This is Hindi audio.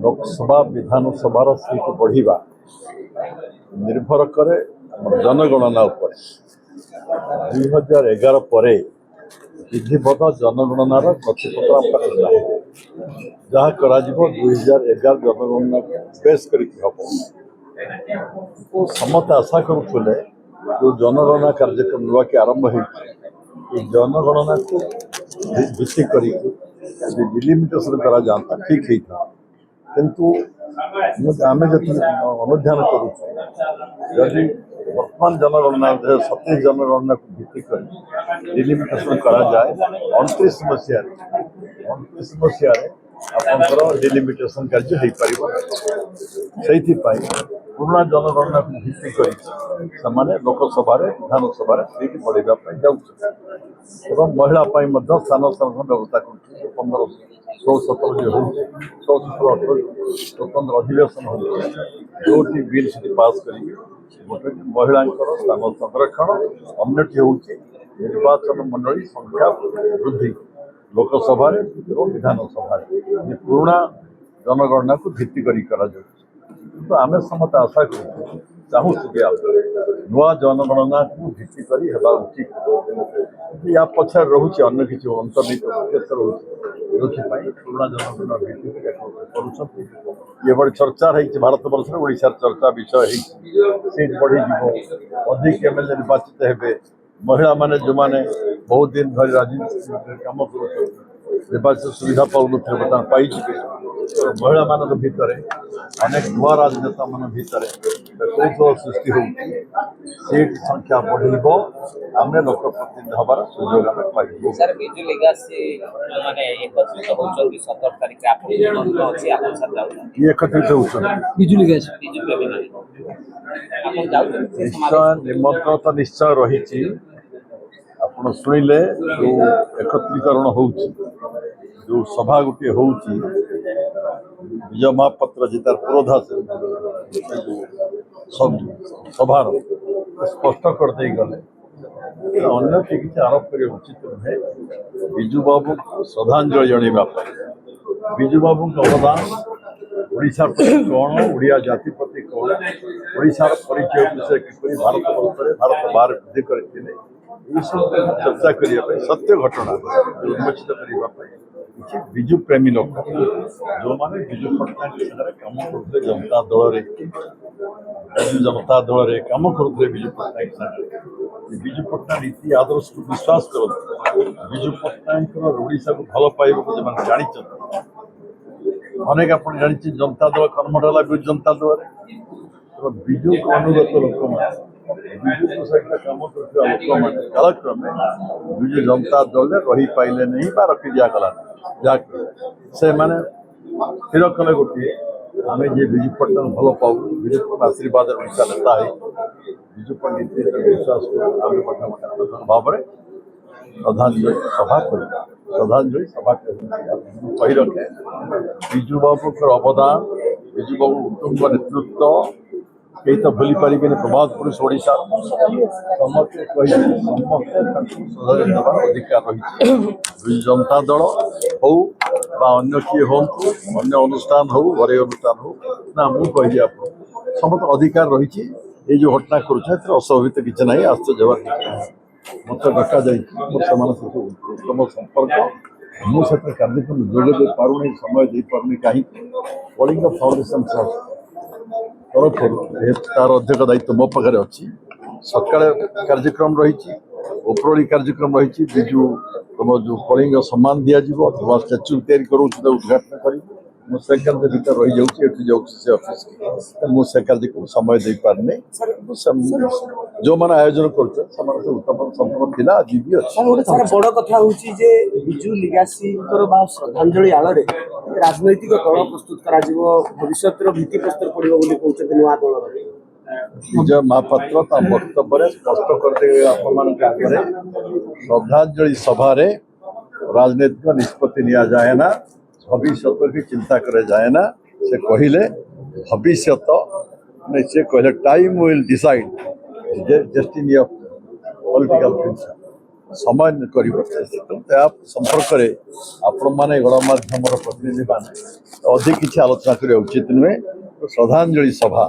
लोकसभा विधानसभा सीट बढ़िबा निर्भर करे जनगणना उपर 2011 पर विधिवत जनगणनार नथिपत्र जहाँ करा 2011 जनगणना बेस करके हम तो समस्त आशा करुले जो जनगणना कार्यक्रम नुआ के आरंभ हो जनगणना को भित्ति डिलिमिटेशन करा जाता ठीक होता किंतु आम जी अनुधान करुदी वर्तमान जनगणना 27 जनगणना को भित्ति कर डिलिमिटेशन करा जाए 29 मसीह आपंकर डिलिमिटेशन कार्य हो पार से पुराना जनगणना को भित्ति कर लोकसभा विधानसभा सीट बढ़ाई जाऊँ महिला स्थान स्थान व्यवस्था कर 15 16 17 जो हो 16 17 18 स्वतंत्र अधिवेशन हो जो बिल से पास कर गोटे महिला स्थान संरक्षण अन्यटी हूँ निर्वाचन मंडली संख्या वृद्धि लोकसभा विधानसभा पुराना जनगणना को भित्ति कर आम समस्त आशा कर चाहूँ नुआ जनगणना को भित्ति कर उचित या पछाड़ रोचे अन्य किसी अंतर्निहित उद्देश्य रोचे पुराना जनगणना भित्ति कर बड़े चर्चा रही भारत वर्ष में ओडिशा चर्चा विषय सीट बढ़ी अधिक एमएलए निर्वाचित हे महिला माने जो माने बहुत दिन धरी राजनीति कम कर निर्वाचन सुविधा पाऊन बर्तमान पाई महिला मान भितर अनेक नुआ राजनेता मान भितर कौशल सृष्टि हो सीट संख्या बढ़ आम लोकप्रतिनिधि हबार सुजोग आम पाइबू। सर बिजु लेगासी माने एकत्रित होउछन 17 तारिख आपन अछि आपन साथ जाउ ये एकत्रित होउछन बिजु लेगासी बिजु प्रेमी आपन जाउ निश्चय निमंत्रण तो निश्चय रही आपन सुनिले जो एकत्रीकरण होउछि जो सभा गोटे होउछि विजय महापात्र जी तार पुरोधा सभार स्पष्ट कर दे गले अन्य किसी आरोप कर उचित नुहे विजु बाबू श्रद्धांजलि जनवाप विजु बाबू अवदान ओडिशा प्रति कौन ओडिया जाति प्रति कौन ओडिशार परिचय विषय किपरि भारत वर्ष भारत बाहर वृद्धि करते चर्चा करने सत्य घटना उन्मोचित करने विजु प्रेमी लोक जो माने विजु पट्टनायक कम करते जनता दल विजु जनता दल कम करते विजु पट्टनायक विजु पट्टनायक नीति आदर्श को विश्वास करते विजु पट्टनायक ओडिशा को भल पाइबा को जानी अनेक आप जानी जनता दल कर्मठाला विजु जनता दल विजु को अनुगत लोक विजु सहित कम कर कालक्रमे विजु जनता दल रही पाइले नहीं रखी दिगला जहाँ से माने स्थिर कले गोटे आम जे विजु पट्टनायक भल पाऊ विजु पट्टनायक आशीर्वाद ओडिशा नेता है विजु पट्टनायक विश्वास कर भाव में श्रद्धांजलि सभा कर श्रद्धांजलि सभा कही रखे विजु बाबू अवदान विजु बाबू उत्तुंग नेतृत्व कई तो भूली पारे प्रभात पुरुष ओडिशा समस्ते अधिकार रही विजु जनता दल हो अन्य किए हो अन्य अनुष्ठान हो घरे अनुष्ठान हो ना मुझे कही आप समस्त अधिकार रही ये जो घटना कर असहित किसी ना आश्चर्य मत डका जा उत्तम संपर्क मुझे कार्यक्रम जोगे पारूनी समय दे पार्नी कहीं कलिंग फाउंडेशन ट्रस्ट तरफ तार अध्यक्ष दायित्व मो पाखे अच्छी सका कार्यक्रम रही उपरओली कार्यक्रम रही विजु तुम जो कलिंग सम्मान दिज्व तुम स्टाच्यू तैयारी उद्घाटन कर मुझे कार्य भर रही जाऊँ से ऑफिस मुझे कार्यक्रम समय दे पारनी जो मैंने आयोजन कर उत्तम संपूर्ण था आज भी अच्छी बड़ कथा विजु लेगासी श्रद्धांजलि आड़ राजनैतिक दल प्रस्तुत कर भविष्य भित्ति प्रस्तर पड़ो कहते नुआ दल विजय महापात्र वक्तव्य स्पष्ट करते श्रद्धांजलि सभा राजनैतिक निष्पत्ति लिया जाए ना भविष्य की चिंता करे जाए ना से कहले भविष्य से कहले time will decide destiny of political future समय कर संपर्क में आपण मैंने गणमाध्यम प्रतिनिधि मैंने अधिक किसी आलोचना करने उचित नुहे। श्रद्धांजलि सभा